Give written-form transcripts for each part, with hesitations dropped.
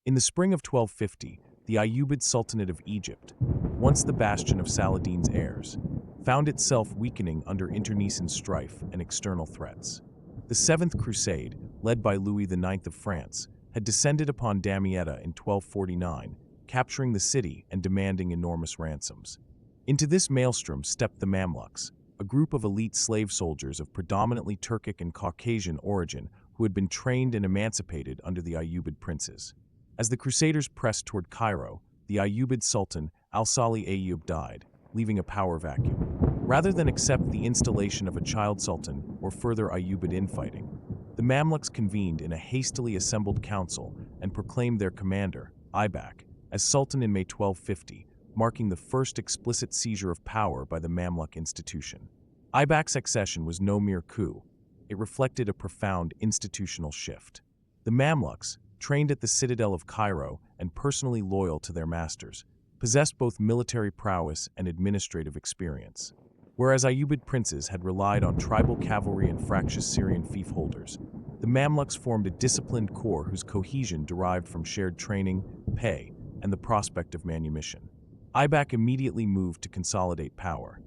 In the spring of 1250, the Ayyubid Sultanate of Egypt, once the bastion of Saladin's heirs, found itself weakening under internecine strife and external threats. The Seventh Crusade, led by Louis IX of France, had descended upon Damietta in 1249, capturing the city and demanding enormous ransoms. Into this maelstrom stepped the Mamluks, a group of elite slave soldiers of predominantly Turkic and Caucasian origin who had been trained and emancipated under the Ayyubid princes. As the Crusaders pressed toward Cairo, the Ayyubid Sultan Al-Salih Ayyub died, leaving a power vacuum. Rather than accept the installation of a child sultan or further Ayyubid infighting, the Mamluks convened in a hastily assembled council and proclaimed their commander, Aybak, as sultan in May 1250, marking the first explicit seizure of power by the Mamluk institution. Aybak's accession was no mere coup. It reflected a profound institutional shift. The Mamluks, trained at the citadel of Cairo and personally loyal to their masters, possessed both military prowess and administrative experience. Whereas Ayyubid princes had relied on tribal cavalry and fractious Syrian fiefholders, the Mamluks formed a disciplined corps whose cohesion derived from shared training, pay, and the prospect of manumission. Aybak immediately moved to consolidate power.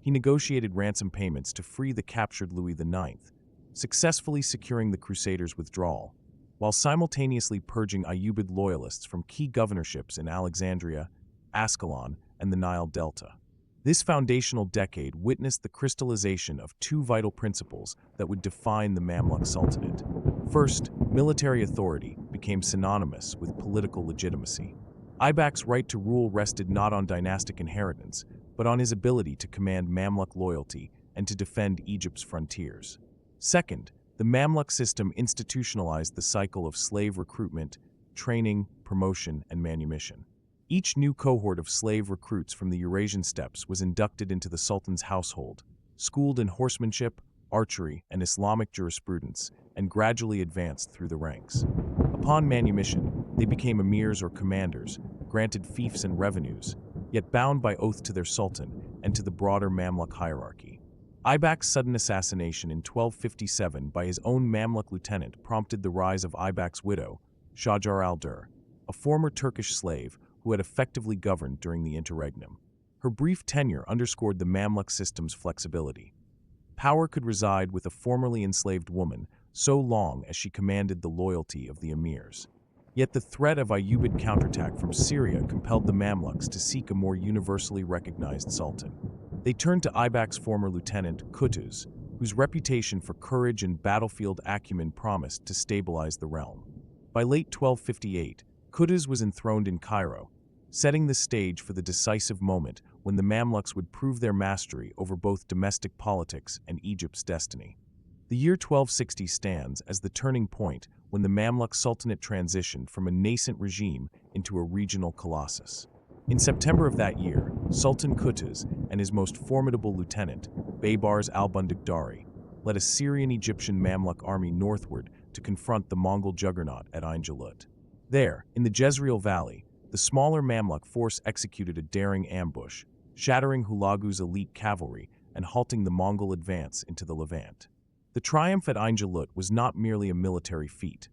He negotiated ransom payments to free the captured Louis IX, successfully securing the Crusaders' withdrawal, while simultaneously purging Ayyubid loyalists from key governorships in Alexandria, Ascalon, and the Nile Delta. This foundational decade witnessed the crystallization of two vital principles that would define the Mamluk Sultanate. First, military authority became synonymous with political legitimacy. Aybak's right to rule rested not on dynastic inheritance, but on his ability to command Mamluk loyalty and to defend Egypt's frontiers. Second, the Mamluk system institutionalized the cycle of slave recruitment, training, promotion, and manumission. Each new cohort of slave recruits from the Eurasian steppes was inducted into the Sultan's household, schooled in horsemanship, archery, and Islamic jurisprudence, and gradually advanced through the ranks. Upon manumission, they became emirs or commanders, granted fiefs and revenues, yet bound by oath to their sultan and to the broader Mamluk hierarchy. Aybak's sudden assassination in 1257 by his own Mamluk lieutenant prompted the rise of Aybak's widow, Shajar al-Dur, a former Turkish slave who had effectively governed during the interregnum. Her brief tenure underscored the Mamluk system's flexibility. Power could reside with a formerly enslaved woman so long as she commanded the loyalty of the emirs. Yet the threat of Ayyubid counterattack from Syria compelled the Mamluks to seek a more universally recognized sultan. They turned to Aybak's former lieutenant, Qutuz, whose reputation for courage and battlefield acumen promised to stabilize the realm. By late 1258, Qutuz was enthroned in Cairo, setting the stage for the decisive moment when the Mamluks would prove their mastery over both domestic politics and Egypt's destiny. The year 1260 stands as the turning point when the Mamluk Sultanate transitioned from a nascent regime into a regional colossus. In September of that year, Sultan Qutuz and his most formidable lieutenant, Baybars al-Bundukdari, led a Syrian-Egyptian Mamluk army northward to confront the Mongol juggernaut at Ain Jalut. There, in the Jezreel Valley, the smaller Mamluk force executed a daring ambush, shattering Hulagu's elite cavalry and halting the Mongol advance into the Levant. The triumph at Ain Jalut was not merely a military feat.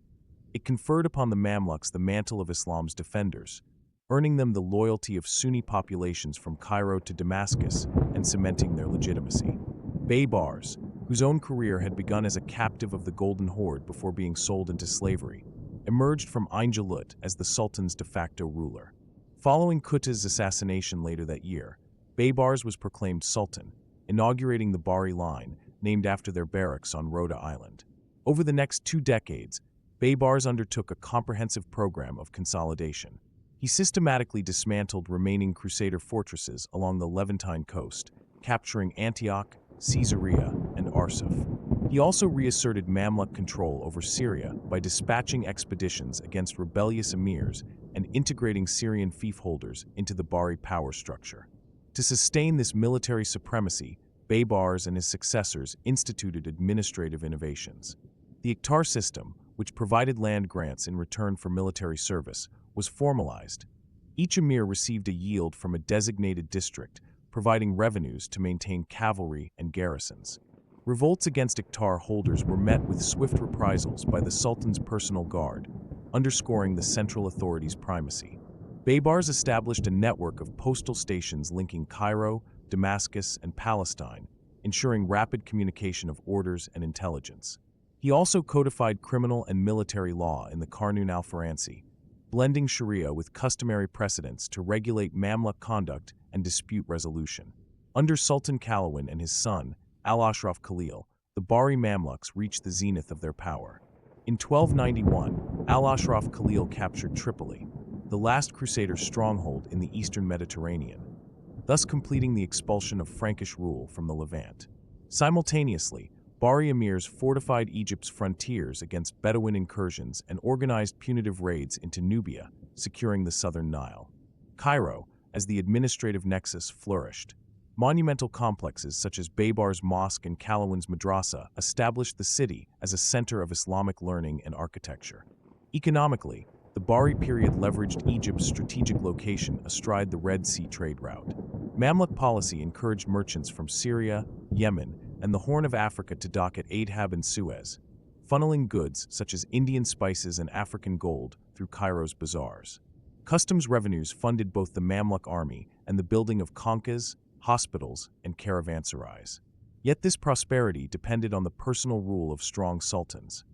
It conferred upon the Mamluks the mantle of Islam's defenders, earning them the loyalty of Sunni populations from Cairo to Damascus and cementing their legitimacy. Baybars, whose own career had begun as a captive of the Golden Horde before being sold into slavery, emerged from Ain Jalut as the Sultan's de facto ruler. Following Qutuz's assassination later that year, Baybars was proclaimed Sultan, inaugurating the Bahri line, named after their barracks on Rhoda Island. Over the next 2 decades, Baybars undertook a comprehensive program of consolidation. He systematically dismantled remaining Crusader fortresses along the Levantine coast, capturing Antioch, Caesarea, and Arsuf. He also reasserted Mamluk control over Syria by dispatching expeditions against rebellious emirs and integrating Syrian fiefholders into the Bahri power structure. To sustain this military supremacy, Baybars and his successors instituted administrative innovations. The Iqtar system, which provided land grants in return for military service, was formalized. Each emir received a yield from a designated district, providing revenues to maintain cavalry and garrisons. Revolts against Iqtar holders were met with swift reprisals by the Sultan's personal guard, underscoring the central authority's primacy. Baybars established a network of postal stations linking Cairo, Damascus, and Palestine, ensuring rapid communication of orders and intelligence. He also codified criminal and military law in the Qanun al-Faransi, blending Sharia with customary precedents to regulate Mamluk conduct and dispute resolution. Under Sultan Qalawun and his son, Al-Ashraf Khalil, the Bahri Mamluks reached the zenith of their power. In 1291, Al-Ashraf Khalil captured Tripoli, the last Crusader stronghold in the eastern Mediterranean, thus completing the expulsion of Frankish rule from the Levant. Simultaneously, Bahri emirs fortified Egypt's frontiers against Bedouin incursions and organized punitive raids into Nubia, securing the southern Nile. Cairo, as the administrative nexus, flourished. Monumental complexes such as Baybar's Mosque and Qalawun's Madrasa established the city as a center of Islamic learning and architecture. Economically, the Bahri period leveraged Egypt's strategic location astride the Red Sea trade route. Mamluk policy encouraged merchants from Syria, Yemen, and the Horn of Africa to dock at Adhab and Suez, funneling goods such as Indian spices and African gold through Cairo's bazaars. Customs revenues funded both the Mamluk army and the building of khanqahs, hospitals, and caravanserais. Yet this prosperity depended on the personal rule of strong sultans.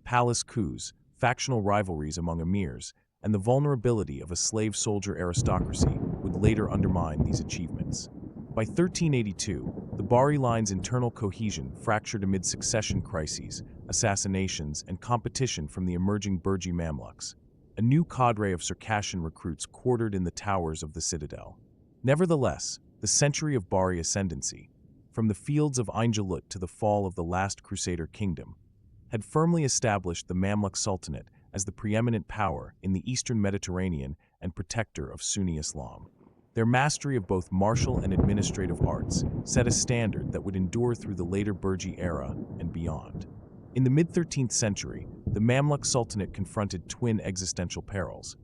Palace coups, factional rivalries among emirs, and the vulnerability of a slave-soldier aristocracy would later undermine these achievements. By 1382, the Bahri line's internal cohesion fractured amid succession crises, assassinations, and competition from the emerging Burji Mamluks. A new cadre of Circassian recruits quartered in the towers of the citadel. Nevertheless, the century of Bahri ascendancy, from the fields of Ain Jalut to the fall of the last Crusader kingdom, had firmly established the Mamluk Sultanate as the preeminent power in the eastern Mediterranean and protector of Sunni Islam. Their mastery of both martial and administrative arts set a standard that would endure through the later Burji era and beyond. In the mid-13th century, the Mamluk Sultanate confronted twin existential perils: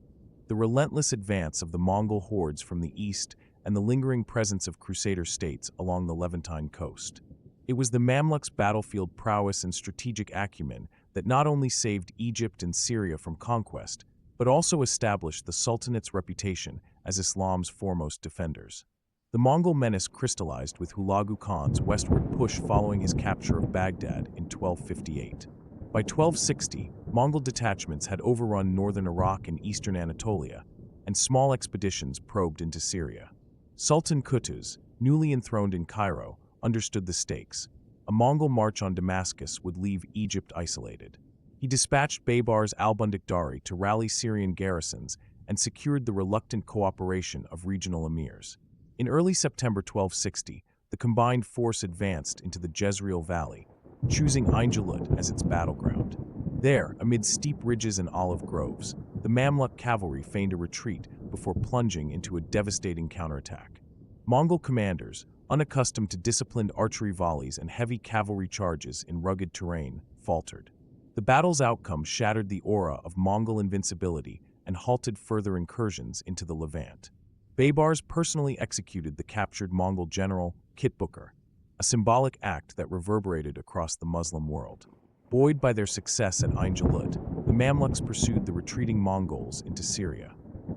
the relentless advance of the Mongol hordes from the east and the lingering presence of Crusader states along the Levantine coast. It was the Mamluks' battlefield prowess and strategic acumen that not only saved Egypt and Syria from conquest, but also established the Sultanate's reputation as Islam's foremost defenders. The Mongol menace crystallized with Hulagu Khan's westward push following his capture of Baghdad in 1258. By 1260, Mongol detachments had overrun northern Iraq and eastern Anatolia, and small expeditions probed into Syria. Sultan Qutuz, newly enthroned in Cairo, understood the stakes. A Mongol march on Damascus would leave Egypt isolated. He dispatched Baybar's al-Bundakdari to rally Syrian garrisons and secured the reluctant cooperation of regional emirs. In early September 1260, the combined force advanced into the Jezreel Valley, choosing Ain Jalut as its battleground. There, amid steep ridges and olive groves, the Mamluk cavalry feigned a retreat before plunging into a devastating counterattack. Mongol commanders, unaccustomed to disciplined archery volleys and heavy cavalry charges in rugged terrain, faltered. The battle's outcome shattered the aura of Mongol invincibility and halted further incursions into the Levant. Baybars personally executed the captured Mongol general, Kitbukar, a symbolic act that reverberated across the Muslim world. Buoyed by their success at Ain Jalut, the Mamluks pursued the retreating Mongols into Syria.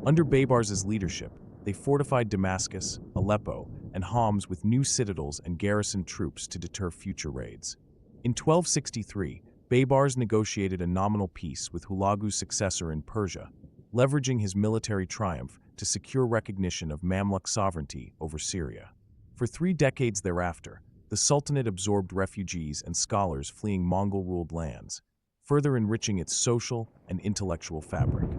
Under Baybar's leadership, they fortified Damascus, Aleppo, and Homs with new citadels and garrisoned troops to deter future raids. In 1263, Baybars negotiated a nominal peace with Hulagu's successor in Persia, leveraging his military triumph to secure recognition of Mamluk sovereignty over Syria. For 3 decades thereafter, the Sultanate absorbed refugees and scholars fleeing Mongol-ruled lands, further enriching its social and intellectual fabric.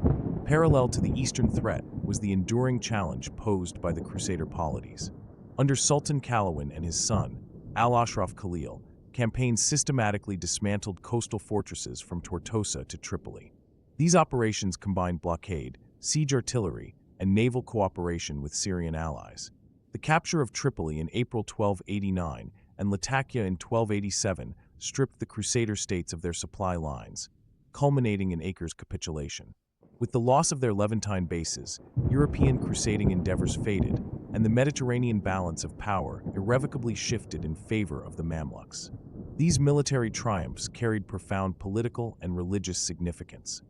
Parallel to the Eastern threat was the enduring challenge posed by the Crusader polities. Under Sultan Qalawun and his son, Al-Ashraf Khalil, campaigns systematically dismantled coastal fortresses from Tortosa to Tripoli. These operations combined blockade, siege artillery, and naval cooperation with Syrian allies. The capture of Tripoli in April 1289 and Latakia in 1287 stripped the Crusader states of their supply lines, culminating in Acre's capitulation. With the loss of their Levantine bases, European crusading endeavors faded, and the Mediterranean balance of power irrevocably shifted in favor of the Mamluks. These military triumphs carried profound political and religious significance.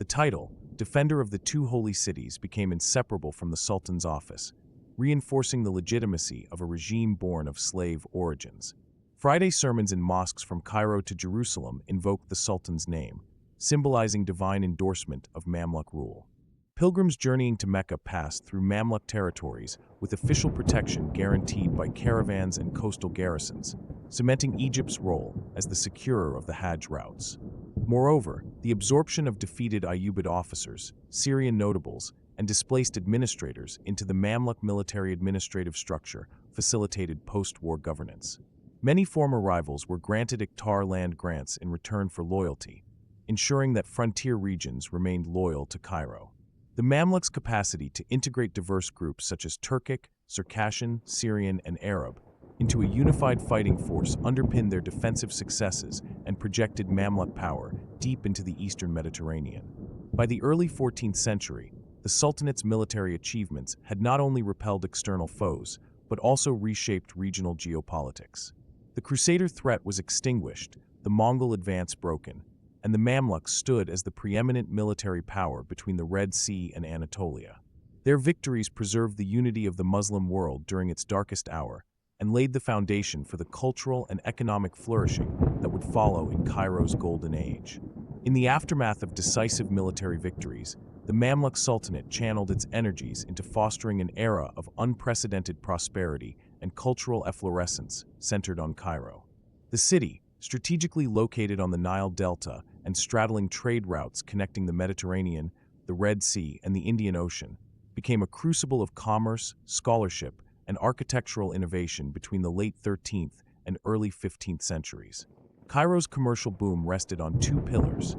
The title, Defender of the Two Holy Cities, became inseparable from the Sultan's office, reinforcing the legitimacy of a regime born of slave origins. Friday sermons in mosques from Cairo to Jerusalem invoked the Sultan's name, symbolizing divine endorsement of Mamluk rule. Pilgrims journeying to Mecca passed through Mamluk territories with official protection guaranteed by caravans and coastal garrisons, cementing Egypt's role as the securer of the Hajj routes. Moreover, the absorption of defeated Ayyubid officers, Syrian notables, and displaced administrators into the Mamluk military administrative structure facilitated post-war governance. Many former rivals were granted Iqtar land grants in return for loyalty, ensuring that frontier regions remained loyal to Cairo. The Mamluks' capacity to integrate diverse groups such as Turkic, Circassian, Syrian, and Arab into a unified fighting force underpinned their defensive successes and projected Mamluk power deep into the eastern Mediterranean. By the early 14th century, the Sultanate's military achievements had not only repelled external foes, but also reshaped regional geopolitics. The Crusader threat was extinguished, the Mongol advance broken, and the Mamluks stood as the preeminent military power between the Red Sea and Anatolia. Their victories preserved the unity of the Muslim world during its darkest hour and laid the foundation for the cultural and economic flourishing that would follow in Cairo's golden age. In the aftermath of decisive military victories, the Mamluk Sultanate channeled its energies into fostering an era of unprecedented prosperity and cultural efflorescence centered on Cairo. The city, strategically located on the Nile Delta and straddling trade routes connecting the Mediterranean, the Red Sea, and the Indian Ocean, became a crucible of commerce, scholarship, and architectural innovation between the late 13th and early 15th centuries. Cairo's commercial boom rested on two pillars: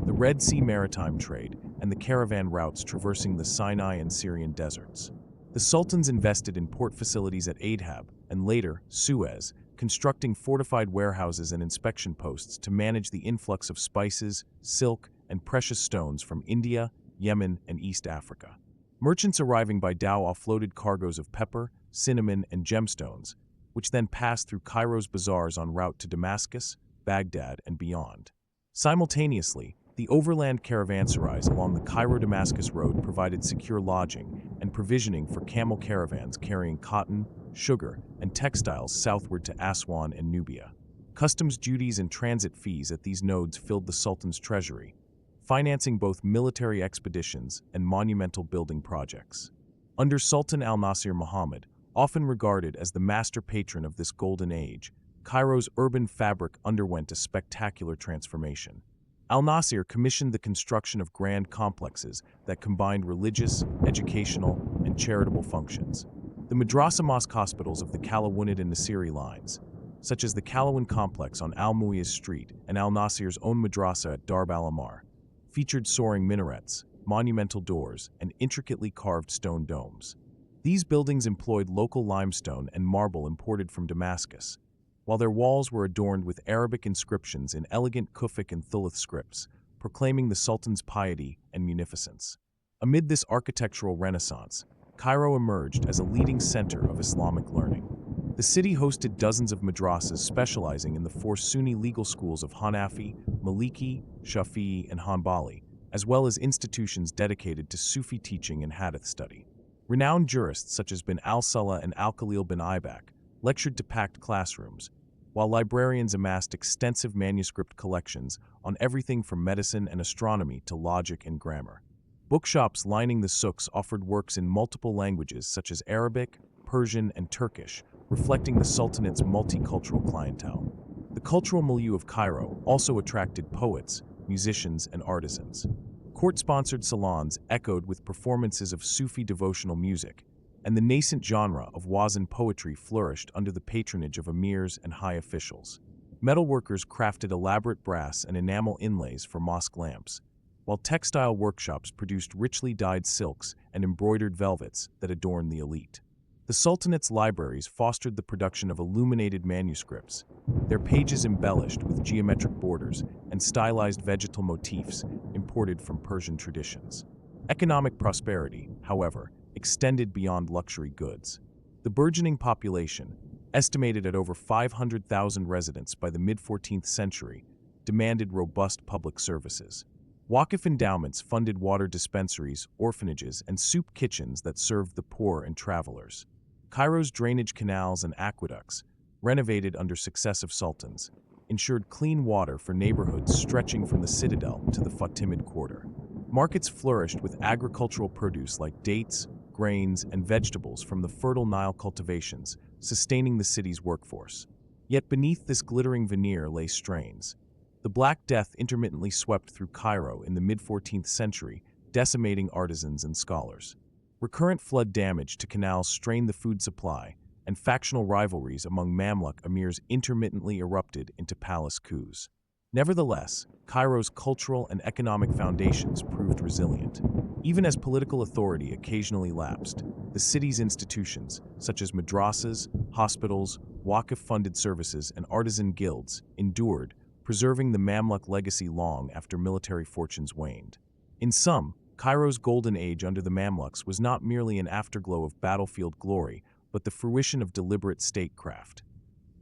the Red Sea maritime trade and the caravan routes traversing the Sinai and Syrian deserts. The sultans invested in port facilities at Adhab and later Suez, constructing fortified warehouses and inspection posts to manage the influx of spices, silk, and precious stones from India, Yemen, and East Africa. Merchants arriving by dhow offloaded cargoes of pepper, cinnamon, and gemstones, which then passed through Cairo's bazaars en route to Damascus, Baghdad, and beyond. Simultaneously, the overland caravanserais along the Cairo-Damascus road provided secure lodging and provisioning for camel caravans carrying cotton, sugar, and textiles southward to Aswan and Nubia. Customs duties and transit fees at these nodes filled the Sultan's treasury, financing both military expeditions and monumental building projects. Under Sultan al-Nasir Muhammad, often regarded as the master patron of this golden age, Cairo's urban fabric underwent a spectacular transformation. Al-Nasir commissioned the construction of grand complexes that combined religious, educational, and charitable functions. The madrasa mosque hospitals of the Calawunid and Nasiri lines, such as the Calawun complex on Al-Muiz Street and Al-Nasir's own madrasa at Darb al-Amar, featured soaring minarets, monumental doors, and intricately carved stone domes. These buildings employed local limestone and marble imported from Damascus, while their walls were adorned with Arabic inscriptions in elegant Kufic and Thuluth scripts, proclaiming the Sultan's piety and munificence. Amid this architectural renaissance, Cairo emerged as a leading center of Islamic learning. The city hosted dozens of madrasas specializing in the four Sunni legal schools of Hanafi, Maliki, Shafi'i, and Hanbali, as well as institutions dedicated to Sufi teaching and hadith study. Renowned jurists such as bin al-Salah and al-Khalil bin Aybak lectured to packed classrooms, while librarians amassed extensive manuscript collections on everything from medicine and astronomy to logic and grammar. Bookshops lining the souks offered works in multiple languages such as Arabic, Persian, and Turkish, reflecting the Sultanate's multicultural clientele. The cultural milieu of Cairo also attracted poets, musicians, and artisans. Court-sponsored salons echoed with performances of Sufi devotional music, and the nascent genre of wazn poetry flourished under the patronage of emirs and high officials. Metalworkers crafted elaborate brass and enamel inlays for mosque lamps, while textile workshops produced richly dyed silks and embroidered velvets that adorned the elite. The Sultanate's libraries fostered the production of illuminated manuscripts, their pages embellished with geometric borders and stylized vegetal motifs imported from Persian traditions. Economic prosperity, however, extended beyond luxury goods. The burgeoning population, estimated at over 500,000 residents by the mid-14th century, demanded robust public services. Waqf endowments funded water dispensaries, orphanages, and soup kitchens that served the poor and travelers. Cairo's drainage canals and aqueducts, renovated under successive sultans, ensured clean water for neighborhoods stretching from the citadel to the Fatimid quarter. Markets flourished with agricultural produce like dates, grains, and vegetables from the fertile Nile cultivations, sustaining the city's workforce. Yet beneath this glittering veneer lay strains. The Black Death intermittently swept through Cairo in the mid-14th century, decimating artisans and scholars. Recurrent flood damage to canals strained the food supply, and factional rivalries among Mamluk emirs intermittently erupted into palace coups. Nevertheless, Cairo's cultural and economic foundations proved resilient. Even as political authority occasionally lapsed, the city's institutions, such as madrasas, hospitals, Waqf-funded services, and artisan guilds, endured, preserving the Mamluk legacy long after military fortunes waned. In sum, Cairo's golden age under the Mamluks was not merely an afterglow of battlefield glory, but the fruition of deliberate statecraft,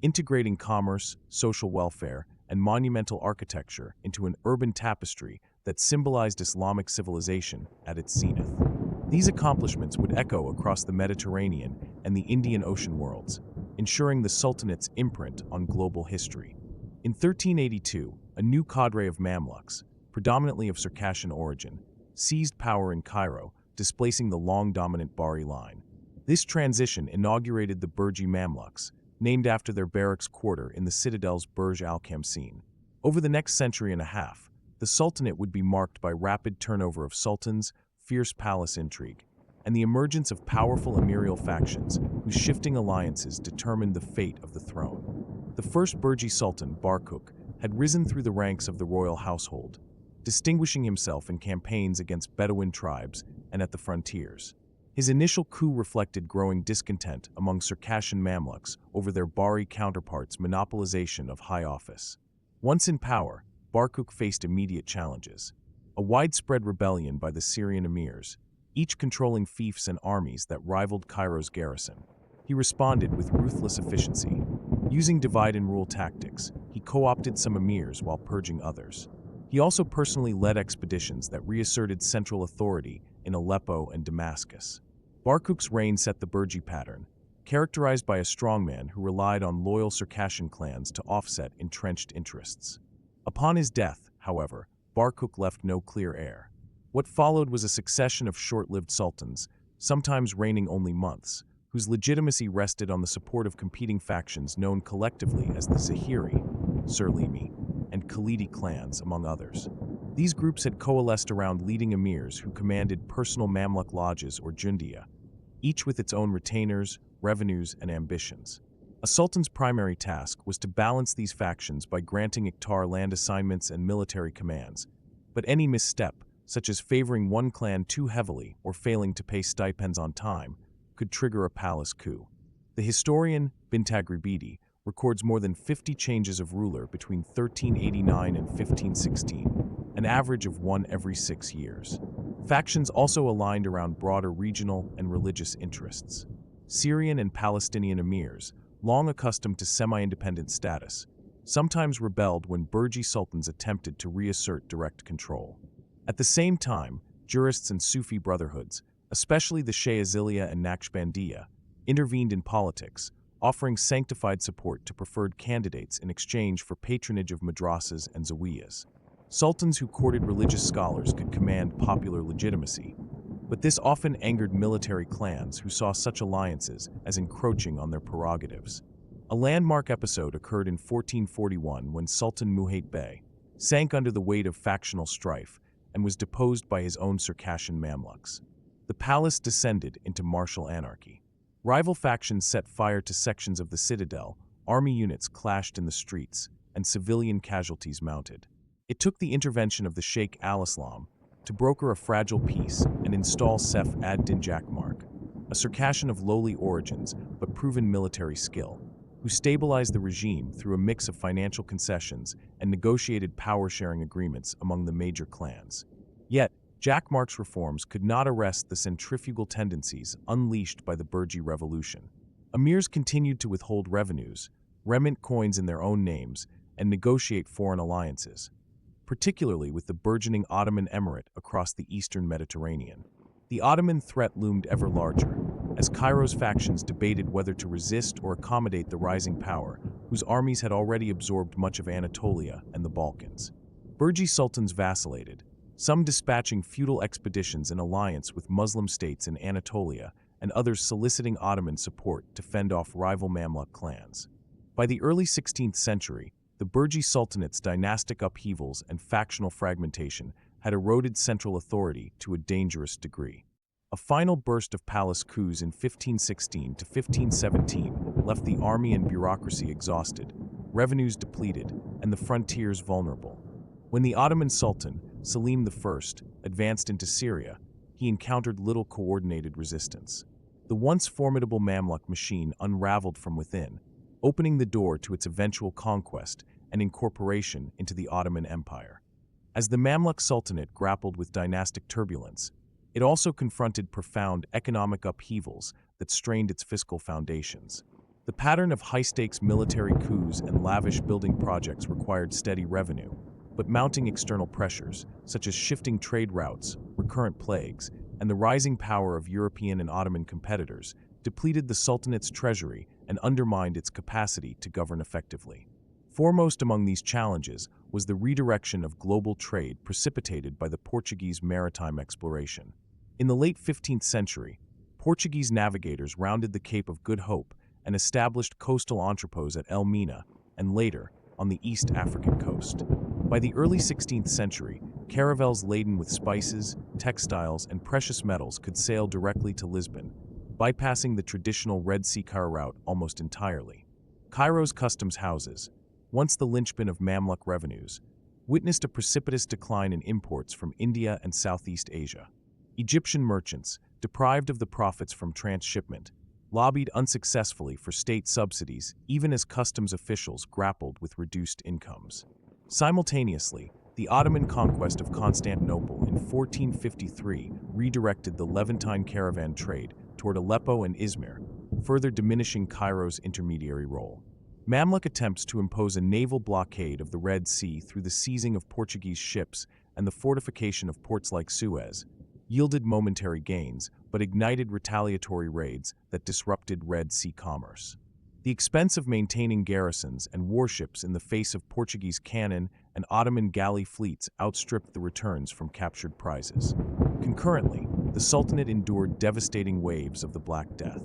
integrating commerce, social welfare, and monumental architecture into an urban tapestry that symbolized Islamic civilization at its zenith. These accomplishments would echo across the Mediterranean and the Indian Ocean worlds, ensuring the Sultanate's imprint on global history. In 1382, a new cadre of Mamluks, predominantly of Circassian origin, seized power in Cairo, displacing the long-dominant Bahri line. This transition inaugurated the Burji Mamluks, named after their barracks quarter in the citadel's Burj al-Khamsin. Over the next century and a half, the Sultanate would be marked by rapid turnover of sultans, fierce palace intrigue, and the emergence of powerful emiral factions whose shifting alliances determined the fate of the throne. The first Burji Sultan, Barkuk, had risen through the ranks of the royal household, distinguishing himself in campaigns against Bedouin tribes and at the frontiers. His initial coup reflected growing discontent among Circassian Mamluks over their Bahri counterparts' monopolization of high office. Once in power, Barkuk faced immediate challenges. A widespread rebellion by the Syrian emirs, each controlling fiefs and armies that rivaled Cairo's garrison. He responded with ruthless efficiency. Using divide-and-rule tactics, he co-opted some emirs while purging others. He also personally led expeditions that reasserted central authority in Aleppo and Damascus. Barkuk's reign set the Burji pattern, characterized by a strongman who relied on loyal Circassian clans to offset entrenched interests. Upon his death, however, Barkuk left no clear heir. What followed was a succession of short-lived sultans, sometimes reigning only months, whose legitimacy rested on the support of competing factions known collectively as the Zahiri, Surlimi, and Khalidi clans, among others. These groups had coalesced around leading emirs who commanded personal Mamluk lodges or jundia, each with its own retainers, revenues, and ambitions. A sultan's primary task was to balance these factions by granting Iqtar land assignments and military commands, but any misstep, such as favoring one clan too heavily or failing to pay stipends on time, could trigger a palace coup. The historian Bintagribidi records more than 50 changes of ruler between 1389 and 1516, an average of one every 6 years. Factions also aligned around broader regional and religious interests. Syrian and Palestinian emirs, long accustomed to semi-independent status, sometimes rebelled when Burji sultans attempted to reassert direct control. At the same time, jurists and Sufi brotherhoods, especially the Shayaziliya and Naqshbandiya, intervened in politics, offering sanctified support to preferred candidates in exchange for patronage of madrasas and zawiyas. Sultans who courted religious scholars could command popular legitimacy, but this often angered military clans who saw such alliances as encroaching on their prerogatives. A landmark episode occurred in 1441 when Sultan Muhayt Bey sank under the weight of factional strife and was deposed by his own Circassian Mamluks. The palace descended into martial anarchy. Rival factions set fire to sections of the citadel, army units clashed in the streets, and civilian casualties mounted. It took the intervention of the Sheikh al-Islam to broker a fragile peace and install Sef ad-Din Jakmark, a Circassian of lowly origins but proven military skill, who stabilized the regime through a mix of financial concessions and negotiated power-sharing agreements among the major clans. Yet, Jakmark's reforms could not arrest the centrifugal tendencies unleashed by the Burji Revolution. Emirs continued to withhold revenues, remit coins in their own names, and negotiate foreign alliances. particularly with the burgeoning Ottoman Emirate across the eastern Mediterranean. The Ottoman threat loomed ever larger, as Cairo's factions debated whether to resist or accommodate the rising power, whose armies had already absorbed much of Anatolia and the Balkans. Burji sultans vacillated, some dispatching feudal expeditions in alliance with Muslim states in Anatolia, and others soliciting Ottoman support to fend off rival Mamluk clans. By the early 16th century, the Burji Sultanate's dynastic upheavals and factional fragmentation had eroded central authority to a dangerous degree. A final burst of palace coups in 1516 to 1517 left the army and bureaucracy exhausted, revenues depleted, and the frontiers vulnerable. When the Ottoman Sultan, Selim I, advanced into Syria, he encountered little coordinated resistance. The once formidable Mamluk machine unraveled from within, opening the door to its eventual conquest and incorporation into the Ottoman Empire. As the Mamluk Sultanate grappled with dynastic turbulence, it also confronted profound economic upheavals that strained its fiscal foundations. The pattern of high-stakes military coups and lavish building projects required steady revenue, but mounting external pressures, such as shifting trade routes, recurrent plagues, and the rising power of European and Ottoman competitors, depleted the Sultanate's treasury and undermined its capacity to govern effectively. Foremost among these challenges was the redirection of global trade precipitated by the Portuguese maritime exploration. In the late 15th century, Portuguese navigators rounded the Cape of Good Hope and established coastal entrepôts at Elmina and later on the East African coast. By the early 16th century, caravels laden with spices, textiles, and precious metals could sail directly to Lisbon, bypassing the traditional Red Sea-Cairo route almost entirely. Cairo's customs houses, once the linchpin of Mamluk revenues, witnessed a precipitous decline in imports from India and Southeast Asia. Egyptian merchants, deprived of the profits from transshipment, lobbied unsuccessfully for state subsidies even as customs officials grappled with reduced incomes. Simultaneously, the Ottoman conquest of Constantinople in 1453 redirected the Levantine caravan trade toward Aleppo and Izmir, further diminishing Cairo's intermediary role. Mamluk attempts to impose a naval blockade of the Red Sea through the seizing of Portuguese ships and the fortification of ports like Suez yielded momentary gains, but ignited retaliatory raids that disrupted Red Sea commerce. The expense of maintaining garrisons and warships in the face of Portuguese cannon and Ottoman galley fleets outstripped the returns from captured prizes. Concurrently, the Sultanate endured devastating waves of the Black Death.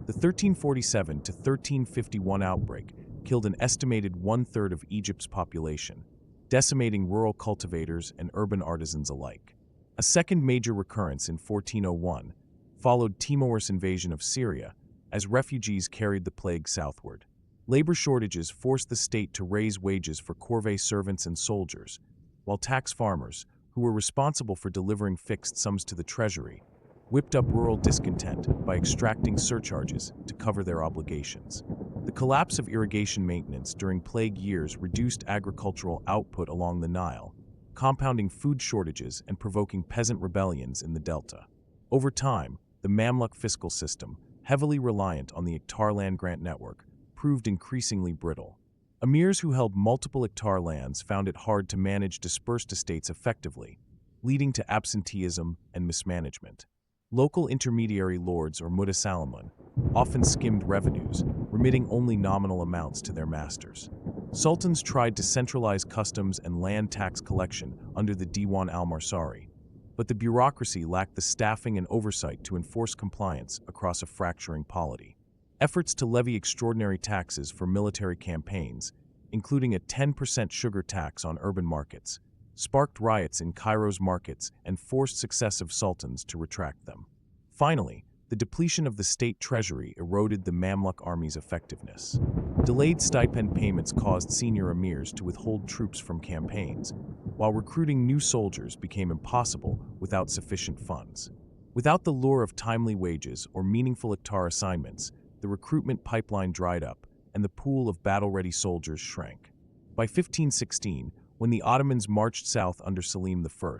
The 1347 to 1351 outbreak killed an estimated one-third of Egypt's population, decimating rural cultivators and urban artisans alike. A second major recurrence in 1401 followed Timur's invasion of Syria as refugees carried the plague southward. Labor shortages forced the state to raise wages for corvée servants and soldiers, while tax farmers, who were responsible for delivering fixed sums to the treasury, whipped up rural discontent by extracting surcharges to cover their obligations. The collapse of irrigation maintenance during plague years reduced agricultural output along the Nile, compounding food shortages and provoking peasant rebellions in the delta. Over time, the Mamluk fiscal system, heavily reliant on the Iqtar land grant network, proved increasingly brittle. Emirs who held multiple Iqtar lands found it hard to manage dispersed estates effectively, leading to absenteeism and mismanagement. Local intermediary lords or mutasalimon often skimmed revenues, remitting only nominal amounts to their masters. Sultans tried to centralize customs and land tax collection under the Diwan al-Marsari, but the bureaucracy lacked the staffing and oversight to enforce compliance across a fracturing polity. Efforts to levy extraordinary taxes for military campaigns, including a 10% sugar tax on urban markets, sparked riots in Cairo's markets and forced successive sultans to retract them. Finally, the depletion of the state treasury eroded the Mamluk army's effectiveness. Delayed stipend payments caused senior emirs to withhold troops from campaigns, while recruiting new soldiers became impossible without sufficient funds. Without the lure of timely wages or meaningful Iqtar assignments, the recruitment pipeline dried up and the pool of battle-ready soldiers shrank. By 1516, when the Ottomans marched south under Selim I,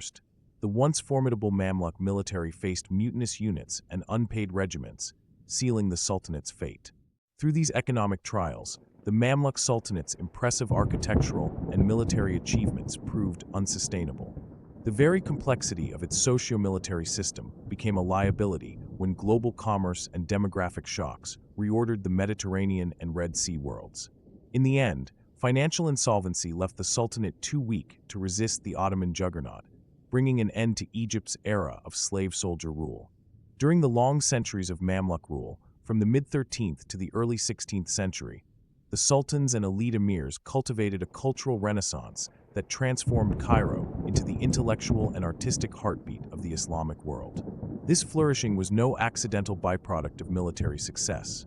the once formidable Mamluk military faced mutinous units and unpaid regiments, sealing the Sultanate's fate. Through these economic trials, the Mamluk Sultanate's impressive architectural and military achievements proved unsustainable. The very complexity of its socio-military system became a liability when global commerce and demographic shocks reordered the Mediterranean and Red Sea worlds. In the end, financial insolvency left the Sultanate too weak to resist the Ottoman juggernaut, bringing an end to Egypt's era of slave soldier rule. During the long centuries of Mamluk rule, from the mid-13th to the early 16th century, the sultans and elite emirs cultivated a cultural renaissance that transformed Cairo into the intellectual and artistic heartbeat of the Islamic world. This flourishing was no accidental byproduct of military success.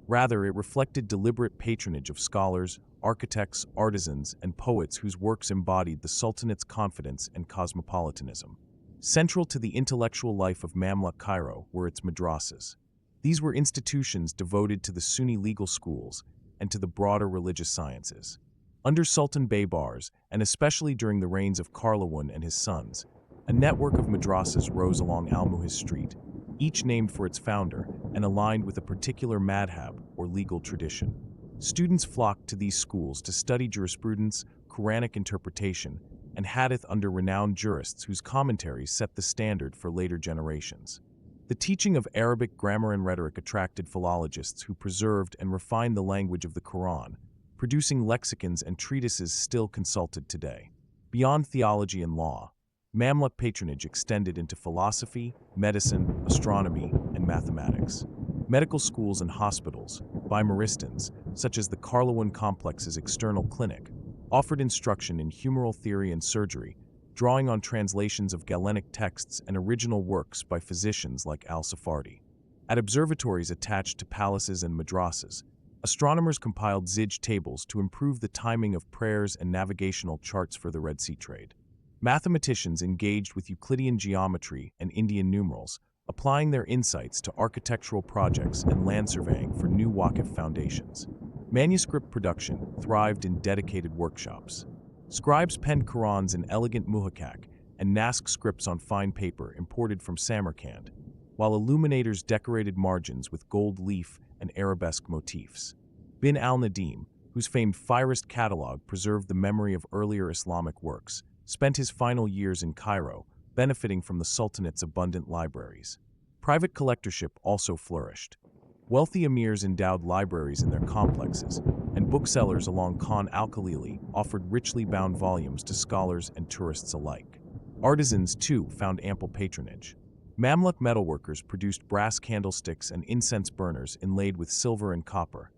Rather, it reflected deliberate patronage of scholars, architects, artisans, and poets whose works embodied the Sultanate's confidence and cosmopolitanism. Central to the intellectual life of Mamluk Cairo were its madrasas. These were institutions devoted to the Sunni legal schools and to the broader religious sciences. Under Sultan Baybars, and especially during the reigns of Karlawun and his sons, a network of madrasas rose along Almuhis Street, each named for its founder and aligned with a particular madhab or legal tradition. Students flocked to these schools to study jurisprudence, Quranic interpretation, and hadith under renowned jurists whose commentaries set the standard for later generations. The teaching of Arabic grammar and rhetoric attracted philologists who preserved and refined the language of the Quran, producing lexicons and treatises still consulted today. Beyond theology and law, Mamluk patronage extended into philosophy, medicine, astronomy, and mathematics. Medical schools and hospitals, by Maristans, such as the Karlawun Complex's external clinic, offered instruction in humoral theory and surgery, drawing on translations of Galenic texts and original works by physicians like al-Sephardi. At observatories attached to palaces and madrasas, astronomers compiled Zij tables to improve the timing of prayers and navigational charts for the Red Sea trade. Mathematicians engaged with Euclidean geometry and Indian numerals, applying their insights to architectural projects and land surveying for new Waqf foundations. Manuscript production thrived in dedicated workshops. Scribes penned Qurans in elegant muhakkak and Naskh scripts on fine paper imported from Samarkand, while illuminators decorated margins with gold leaf and arabesque motifs. Bin al-Nadim, whose famed Fihrist catalog preserved the memory of earlier Islamic works, spent his final years in Cairo, benefiting from the Sultanate's abundant libraries. Private collectorship also flourished. Wealthy emirs endowed libraries in their complexes, and booksellers along Khan al-Khalili offered richly bound volumes to scholars and tourists alike. Artisans, too, found ample patronage. Mamluk metalworkers produced brass candlesticks and incense burners inlaid with silver and copper,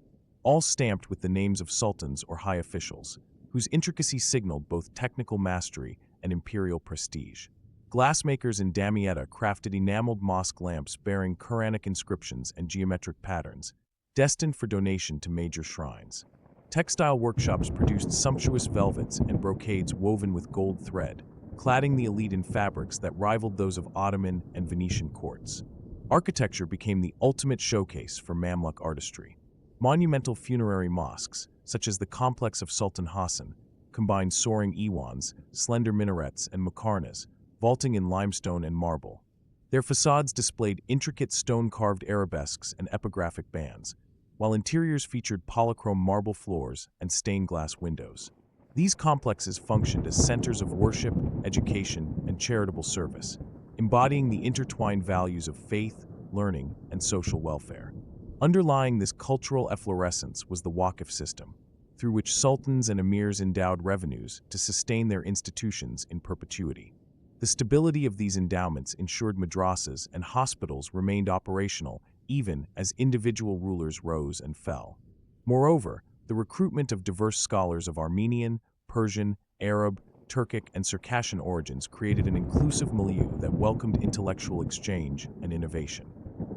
all stamped with the names of sultans or high officials, whose intricacy signaled both technical mastery and imperial prestige. Glassmakers in Damietta crafted enameled mosque lamps bearing Quranic inscriptions and geometric patterns, destined for donation to major shrines. Textile workshops produced sumptuous velvets and brocades woven with gold thread, cladding the elite in fabrics that rivaled those of Ottoman and Venetian courts. Architecture became the ultimate showcase for Mamluk artistry. Monumental funerary mosques, such as the complex of Sultan Hassan, combined soaring iwans, slender minarets, and muqarnas, vaulting in limestone and marble. Their facades displayed intricate stone-carved arabesques and epigraphic bands, while interiors featured polychrome marble floors and stained glass windows. These complexes functioned as centers of worship, education, and charitable service, embodying the intertwined values of faith, learning, and social welfare. Underlying this cultural efflorescence was the Waqf system, through which sultans and emirs endowed revenues to sustain their institutions in perpetuity. The stability of these endowments ensured madrasas and hospitals remained operational even as individual rulers rose and fell. Moreover, the recruitment of diverse scholars of Armenian, Persian, Arab, Turkic, and Circassian origins created an inclusive milieu that welcomed intellectual exchange and innovation.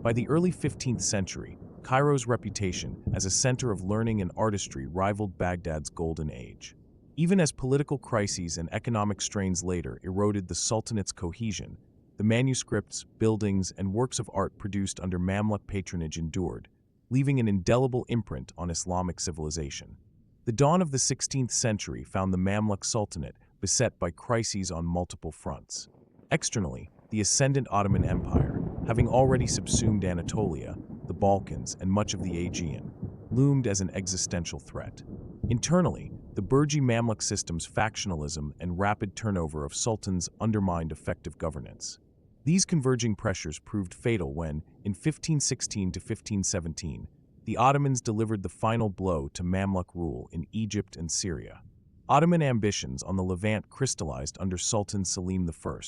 By the early 15th century, Cairo's reputation as a center of learning and artistry rivaled Baghdad's golden age. Even as political crises and economic strains later eroded the Sultanate's cohesion, the manuscripts, buildings, and works of art produced under Mamluk patronage endured, leaving an indelible imprint on Islamic civilization. The dawn of the 16th century found the Mamluk Sultanate beset by crises on multiple fronts. Externally, the ascendant Ottoman Empire, having already subsumed Anatolia, the Balkans, and much of the Aegean, loomed as an existential threat. Internally, the Burji Mamluk system's factionalism and rapid turnover of sultans undermined effective governance. These converging pressures proved fatal when, in 1516 to 1517, the Ottomans delivered the final blow to Mamluk rule in Egypt and Syria. Ottoman ambitions on the Levant crystallized under Sultan Selim I,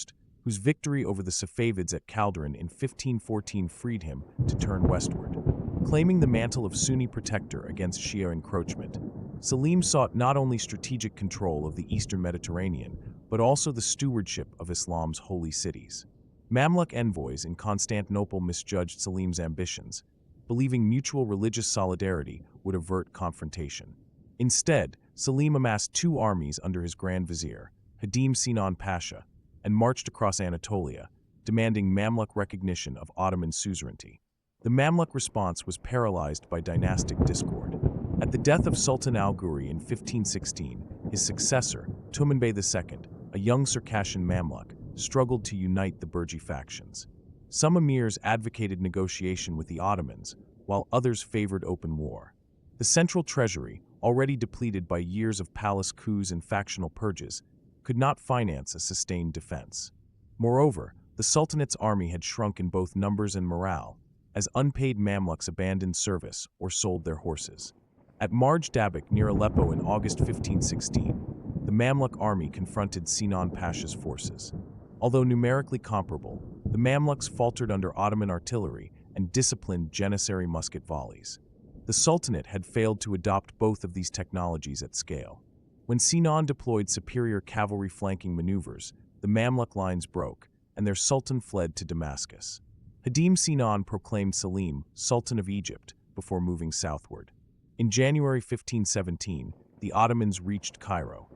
whose victory over the Safavids at Calderon in 1514 freed him to turn westward. Claiming the mantle of Sunni protector against Shia encroachment, Selim sought not only strategic control of the eastern Mediterranean, but also the stewardship of Islam's holy cities. Mamluk envoys in Constantinople misjudged Selim's ambitions, believing mutual religious solidarity would avert confrontation. Instead, Selim amassed two armies under his Grand Vizier, Hadim Sinan Pasha, and marched across Anatolia, demanding Mamluk recognition of Ottoman suzerainty. The Mamluk response was paralyzed by dynastic discord. At the death of Sultan al-Ghuri in 1516, his successor, Tumanbay II, a young Circassian Mamluk, struggled to unite the Burji factions. Some emirs advocated negotiation with the Ottomans, while others favored open war. The central treasury, already depleted by years of palace coups and factional purges, could not finance a sustained defense. Moreover, the Sultanate's army had shrunk in both numbers and morale, as unpaid Mamluks abandoned service or sold their horses. At Marj Dabik near Aleppo in August 1516, the Mamluk army confronted Sinan Pasha's forces. Although numerically comparable, the Mamluks faltered under Ottoman artillery and disciplined Janissary musket volleys. The Sultanate had failed to adopt both of these technologies at scale. When Sinan deployed superior cavalry flanking maneuvers, the Mamluk lines broke, and their sultan fled to Damascus. Hadim Sinan proclaimed Selim Sultan of Egypt before moving southward. In January 1517, the Ottomans reached Cairo.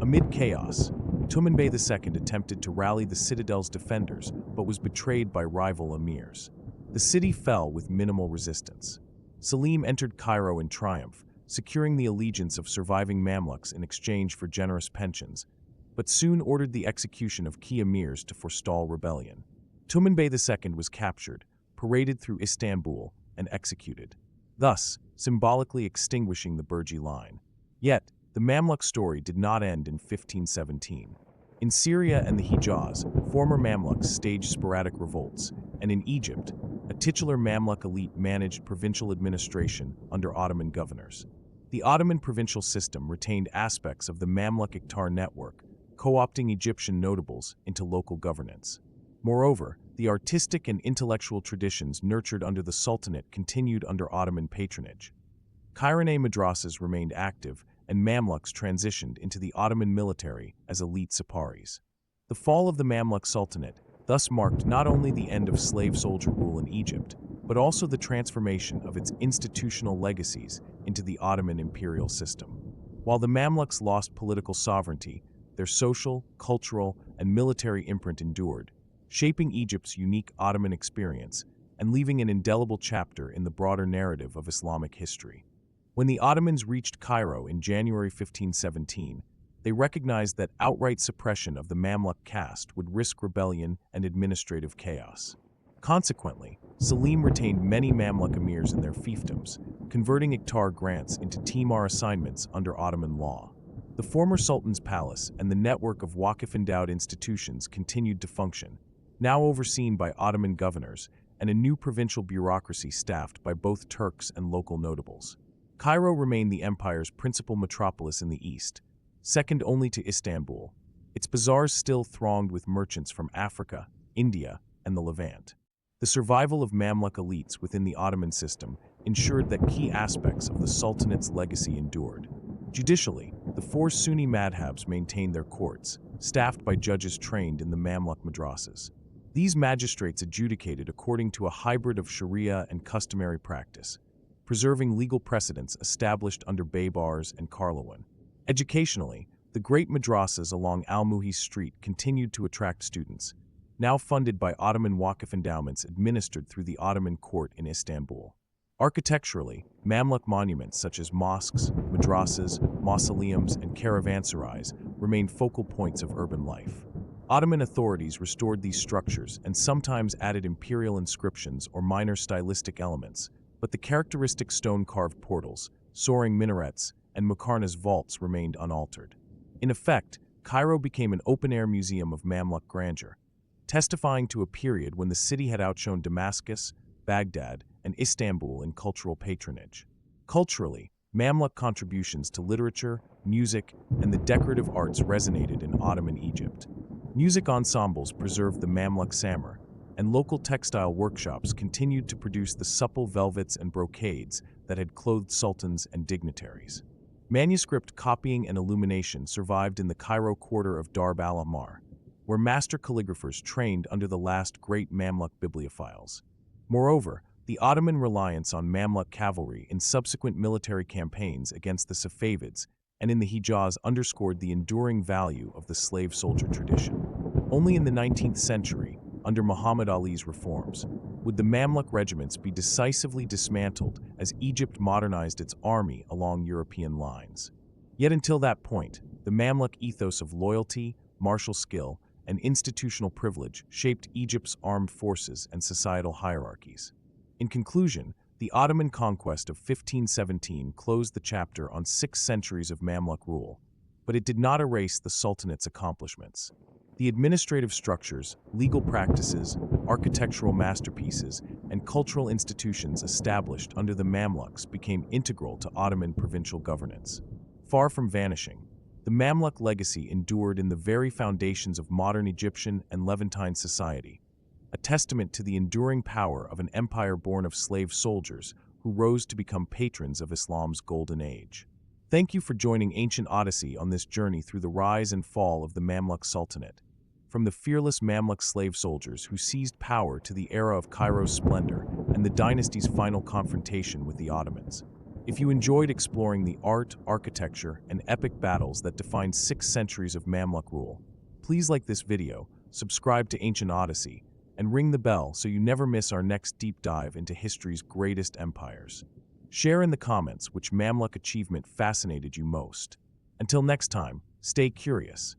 Amid chaos, Tumanbay II attempted to rally the citadel's defenders but was betrayed by rival emirs. The city fell with minimal resistance. Selim entered Cairo in triumph, securing the allegiance of surviving Mamluks in exchange for generous pensions, but soon ordered the execution of key emirs to forestall rebellion. Tumanbay II was captured, paraded through Istanbul, and executed, thus symbolically extinguishing the Burji line. Yet, the Mamluk story did not end in 1517. In Syria and the Hijaz, former Mamluks staged sporadic revolts, and in Egypt, a titular Mamluk elite managed provincial administration under Ottoman governors. The Ottoman provincial system retained aspects of the Mamluk Iqtar network, co-opting Egyptian notables into local governance. Moreover, the artistic and intellectual traditions nurtured under the Sultanate continued under Ottoman patronage. Cairene madrasas remained active, and Mamluks transitioned into the Ottoman military as elite siparis. The fall of the Mamluk Sultanate thus marked not only the end of slave soldier rule in Egypt, but also the transformation of its institutional legacies into the Ottoman imperial system. While the Mamluks lost political sovereignty, their social, cultural, and military imprint endured, shaping Egypt's unique Ottoman experience and leaving an indelible chapter in the broader narrative of Islamic history. When the Ottomans reached Cairo in January 1517, they recognized that outright suppression of the Mamluk caste would risk rebellion and administrative chaos. Consequently, Selim retained many Mamluk emirs in their fiefdoms, converting Iqtar grants into Timar assignments under Ottoman law. The former Sultan's palace and the network of Waqf-endowed institutions continued to function, now overseen by Ottoman governors and a new provincial bureaucracy staffed by both Turks and local notables. Cairo remained the empire's principal metropolis in the east, second only to Istanbul. Its bazaars still thronged with merchants from Africa, India, and the Levant. The survival of Mamluk elites within the Ottoman system ensured that key aspects of the Sultanate's legacy endured. Judicially, the four Sunni madhabs maintained their courts, staffed by judges trained in the Mamluk madrasas. These magistrates adjudicated according to a hybrid of Sharia and customary practice, preserving legal precedents established under Baybars and Karlawan. Educationally, the great madrasas along Al-Muhis Street continued to attract students, now funded by Ottoman Waqf endowments administered through the Ottoman court in Istanbul. Architecturally, Mamluk monuments such as mosques, madrasas, mausoleums, and caravanserais remained focal points of urban life. Ottoman authorities restored these structures and sometimes added imperial inscriptions or minor stylistic elements, but the characteristic stone-carved portals, soaring minarets, and Muqarnas vaults remained unaltered. In effect, Cairo became an open-air museum of Mamluk grandeur, testifying to a period when the city had outshone Damascus, Baghdad, and Istanbul in cultural patronage. Culturally, Mamluk contributions to literature, music, and the decorative arts resonated in Ottoman Egypt. Music ensembles preserved the Mamluk Samur, and local textile workshops continued to produce the supple velvets and brocades that had clothed sultans and dignitaries. Manuscript copying and illumination survived in the Cairo quarter of Darb al-Ammar, where master calligraphers trained under the last great Mamluk bibliophiles. Moreover, the Ottoman reliance on Mamluk cavalry in subsequent military campaigns against the Safavids and in the Hijaz underscored the enduring value of the slave soldier tradition. Only in the 19th century, under Muhammad Ali's reforms, would the Mamluk regiments be decisively dismantled as Egypt modernized its army along European lines. Yet until that point, the Mamluk ethos of loyalty, martial skill, and institutional privilege shaped Egypt's armed forces and societal hierarchies. In conclusion, the Ottoman conquest of 1517 closed the chapter on 6 centuries of Mamluk rule, but it did not erase the Sultanate's accomplishments. The administrative structures, legal practices, architectural masterpieces, and cultural institutions established under the Mamluks became integral to Ottoman provincial governance. Far from vanishing, the Mamluk legacy endured in the very foundations of modern Egyptian and Levantine society, a testament to the enduring power of an empire born of slave soldiers who rose to become patrons of Islam's golden age. Thank you for joining Ancient Odyssey on this journey through the rise and fall of the Mamluk Sultanate, from the fearless Mamluk slave soldiers who seized power to the era of Cairo's splendor and the dynasty's final confrontation with the Ottomans. If you enjoyed exploring the art, architecture, and epic battles that defined 6 centuries of Mamluk rule, please like this video, subscribe to Ancient Odyssey, and ring the bell so you never miss our next deep dive into history's greatest empires. Share in the comments which Mamluk achievement fascinated you most. Until next time, stay curious.